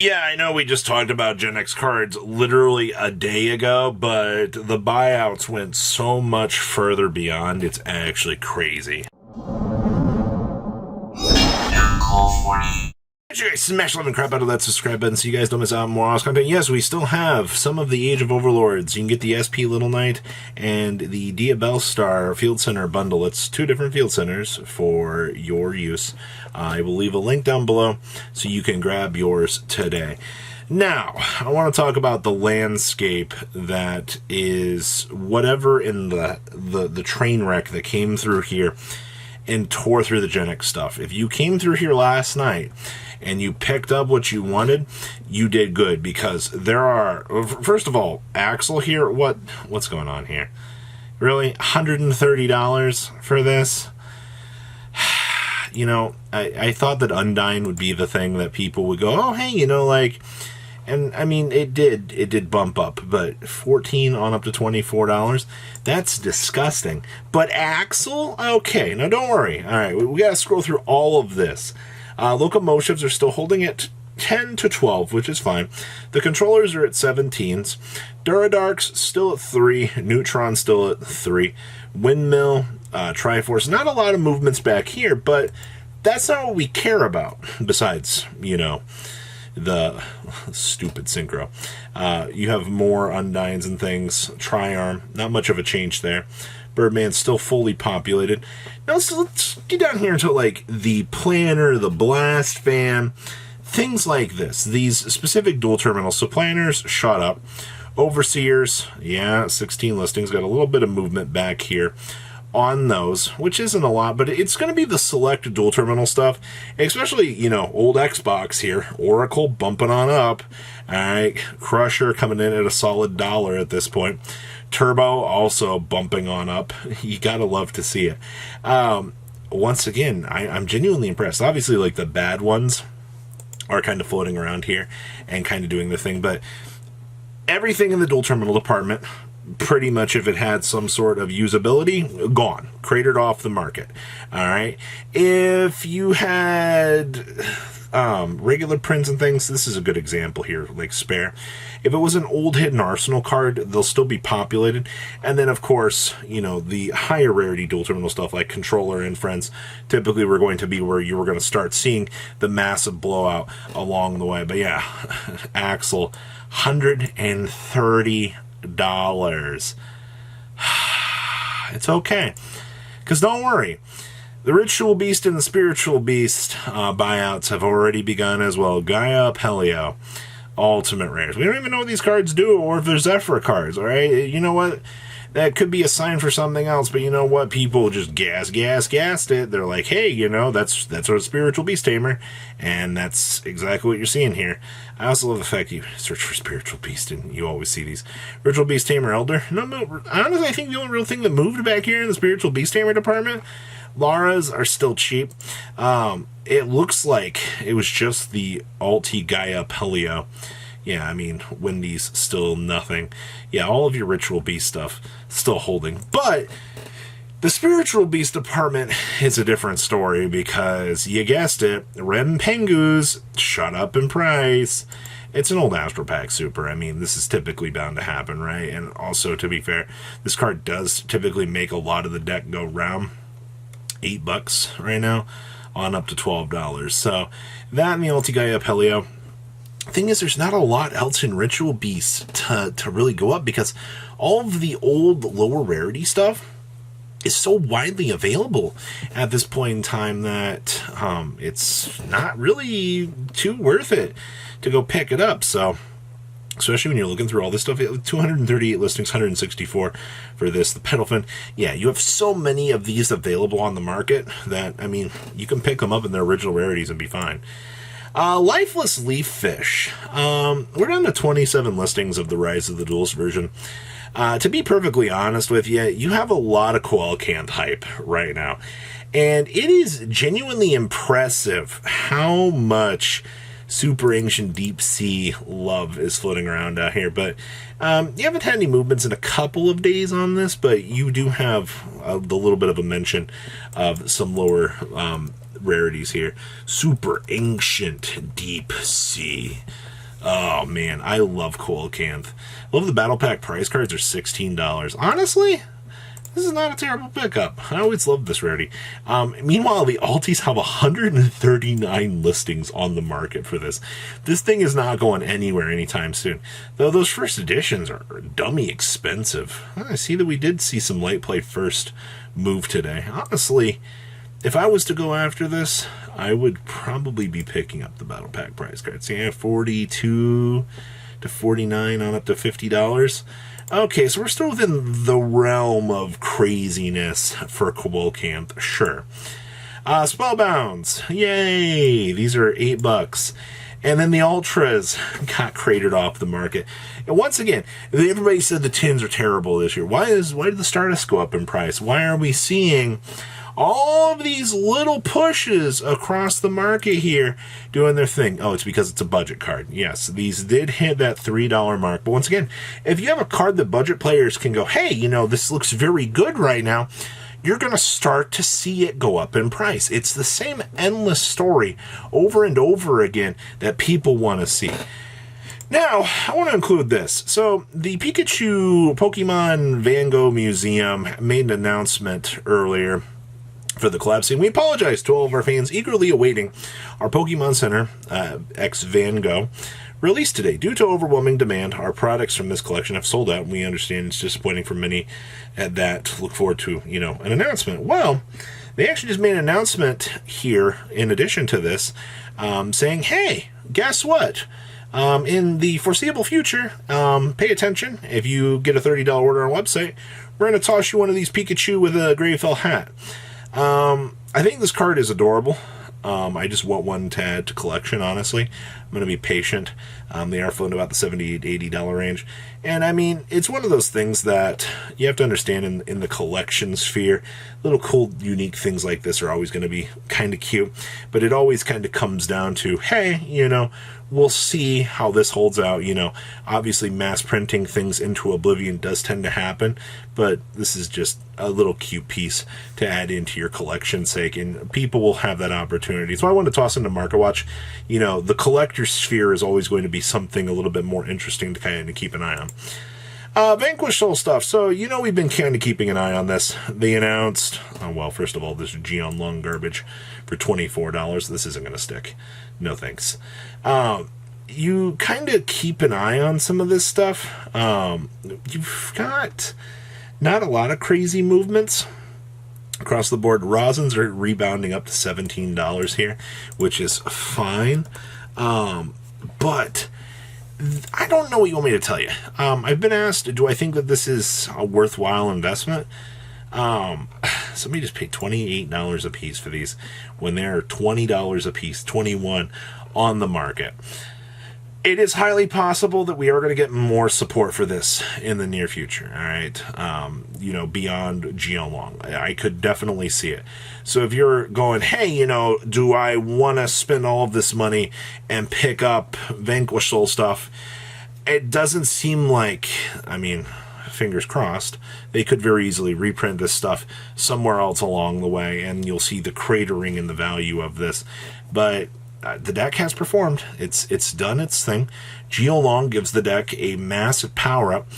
Yeah, I know we just talked about Genex cards literally a day ago, but the buyouts went so much further beyond, it's actually crazy. Smash the crap out of that subscribe button so you guys don't miss out on more awesome content. Yes, we still have some of the Age of Overlords. You can get the SP Little Knight and the Diabell Star Field Center bundle. It's 2 different field centers for your use. I will leave a link down below so you can grab yours today. Now, I want to talk about the landscape that is whatever in the train wreck that came through here and tore through the Genex stuff. If you came through here last night and you picked up what you wanted, you did good, because there are, first of all, Axel here, what's going on here? Really? $130 for this? You know, I thought that Undyne would be the thing that people would go, oh, hey, you know, like, and I mean, it did bump up, but $14 on up to $24, that's disgusting. But Axel? Okay, now don't worry. All right, we got to scroll through all of this. Locomotives are still holding at 10 to 12, which is fine. The controllers are at 17s. Duradarks still at 3. Neutron still at 3. Windmill, Triforce. Not a lot of movements back here, but that's not what we care about, besides, you know, the stupid synchro. You have more Undynes and things. Triarm, not much of a change there. Birdman's still fully populated. Now let's get down here into like the Planner, the Blast Fan, things like this. These specific dual terminals. So Planners shot up. Overseers, yeah, 16 listings. Got a little bit of movement back here on those, which isn't a lot, but it's going to be the select dual terminal stuff, especially, you know, old Xbox here. Oracle bumping on up. All right, Crusher coming in at a solid $1 at this point. Turbo also bumping on up. You gotta love to see it. Once again, I'm genuinely impressed. Obviously, like, the bad ones are kind of floating around here and kind of doing the thing, but everything in the dual terminal department, pretty much, if it had some sort of usability, gone. Cratered off the market. Alright? If you had regular prints and things, this is a good example here, like Spare. If it was an old hidden arsenal card, they'll still be populated. And then, of course, you know, the higher rarity dual terminal stuff like Controller and Friends typically were going to be where you were going to start seeing the massive blowout along the way. But yeah, Axel, $130. It's okay, because don't worry, the Ritual Beast and the Spiritual Beast buyouts have already begun as well. Gaia Pelio, Ultimate Rares. We don't even know what these cards do or if they're Zephyr cards, alright? You know what? That could be a sign for something else, but you know what? People just gassed it. They're like, hey, you know, that's our Spiritual Beast Tamer, and that's exactly what you're seeing here. I also love the fact you search for Spiritual Beast and you always see these. Ritual Beast Tamer Elder. No, honestly, I think the only real thing that moved back here in the Spiritual Beast Tamer department, Laura's are still cheap. It looks like it was just the Alti Gaia Pelio. Yeah, I mean, Wendy's still nothing. Yeah, all of your Ritual Beast stuff still holding. But the Spiritual Beast department is a different story because, you guessed it, Rem Pengus shot up in price. It's an old Astro Pack Super. I mean, this is typically bound to happen, right? And also, to be fair, this card does typically make a lot of the deck go round. $8 right now, on up to $12. So, that and the Alti Gaia Pelio. Thing is, there's not a lot else in Ritual Beast to really go up, because all of the old lower rarity stuff is so widely available at this point in time that it's not really too worth it to go pick it up. So, especially when you're looking through all this stuff, 238 listings, 164 for this. The Pedalfin, yeah, you have so many of these available on the market that, I mean, you can pick them up in their original rarities and be fine. Lifeless Leaf Fish. We're down to 27 listings of the Rise of the Duels version. To be perfectly honest with you, you have a lot of Coelcanth hype right now. And it is genuinely impressive how much super ancient deep sea love is floating around out here. But you haven't had any movements in a couple of days on this, but you do have the little bit of a mention of some lower rarities here. Super ancient deep sea. Oh man, I love Coelacanth. I love the battle pack price cards are $16. Honestly, this is not a terrible pickup. I always loved this rarity. Meanwhile, the Altis have 139 listings on the market for this. This thing is not going anywhere anytime soon. Though those first editions are dummy expensive. I see that we did see some light play first move today. Honestly, if I was to go after this, I would probably be picking up the battle pack price cards. Yeah, 42 to 49 on up to $50. Okay, so we're still within the realm of craziness for Coelacanth, sure. Spellbounds, yay! These are $8. And then the Ultras got cratered off the market. And once again, everybody said the tins are terrible this year. Why did the Stardust go up in price? Why are we seeing all of these little pushes across the market here doing their thing? Oh, it's because it's a budget card. Yes, these did hit that $3 mark. But once again, if you have a card that budget players can go, hey, this looks very good right now, you're going to start to see it go up in price. It's the same endless story over and over again that people want to see. Now, I want to include this. So, the Pikachu Pokemon Van Gogh Museum made an announcement earlier for the collab scene. We apologize to all of our fans eagerly awaiting our Pokemon Center X Van Gogh release today. Due to overwhelming demand, our products from this collection have sold out, and we understand it's disappointing for many that look forward to, an announcement. Well, they actually just made an announcement here in addition to this, saying, hey, guess what? In the foreseeable future, pay attention. If you get a $30 order on our website, we're going to toss you one of these Pikachu with a Gravefell hat. I think this card is adorable. I just want one to add to collection, honestly. I'm going to be patient. They are floating about the $70 to $80 range. And, I mean, it's one of those things that you have to understand in the collection sphere. Little cool, unique things like this are always going to be kind of cute. But it always kind of comes down to, hey, we'll see how this holds out. Obviously mass printing things into oblivion does tend to happen, but this is just a little cute piece to add into your collection's sake, and people will have that opportunity. So I want to toss into Market Watch. The collector sphere is always going to be something a little bit more interesting to kind of keep an eye on. Vanquish Soul stuff. So, we've been kind of keeping an eye on this. They announced, first of all, this Geon Lung garbage for $24. This isn't going to stick. No thanks. You kind of keep an eye on some of this stuff. You've got not a lot of crazy movements across the board. Rosins are rebounding up to $17 here, which is fine. But I don't know what you want me to tell you. I've been asked, do I think that this is a worthwhile investment? Somebody just paid $28 a piece for these when they're $20 a piece, $21 on the market. It is highly possible that we are going to get more support for this in the near future, all right? Beyond Geolong. I could definitely see it. So if you're going, hey, do I want to spend all of this money and pick up Vanquish Soul stuff? It doesn't seem like, fingers crossed, they could very easily reprint this stuff somewhere else along the way, and you'll see the cratering in the value of this. But the deck has performed. It's done its thing. Geolong gives the deck a massive power-up.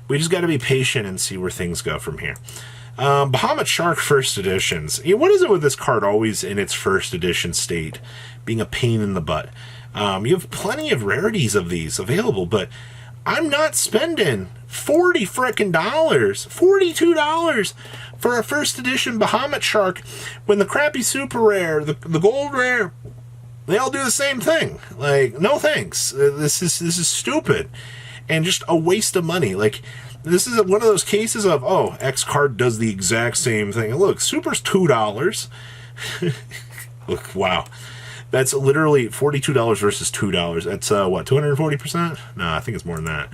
We just got to be patient and see where things go from here. Bahamut Shark First Editions. What is it with this card always in its first edition state being a pain in the butt? You have plenty of rarities of these available, but I'm not spending $40 frickin' $42 for a first edition Bahamut Shark when the crappy super rare, the gold rare, they all do the same thing. Like, no thanks. This is stupid and just a waste of money. Like, this is one of those cases of, X card does the exact same thing. And look, Super's $2. Look, wow. That's literally $42 versus $2. That's, 240%? No, I think it's more than that.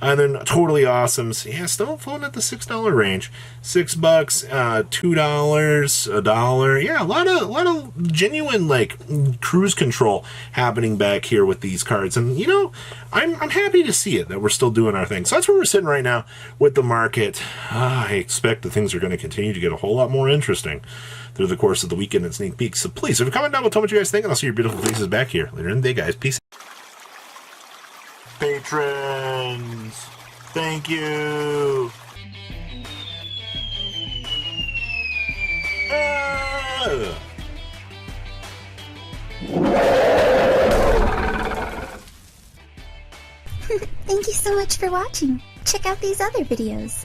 And then totally awesome. So, yeah, still floating at the $6 range. $6, $2, $1. Yeah, a lot of genuine like cruise control happening back here with these cards. And you know, I'm happy to see it that we're still doing our thing. So that's where we're sitting right now with the market. I expect that things are going to continue to get a whole lot more interesting through the course of the weekend and sneak peeks. So please, if you're coming down, tell me what you guys think, and I'll see your beautiful faces back here later in the day, guys. Peace. Patrons, thank you. Thank you so much for watching. Check out these other videos.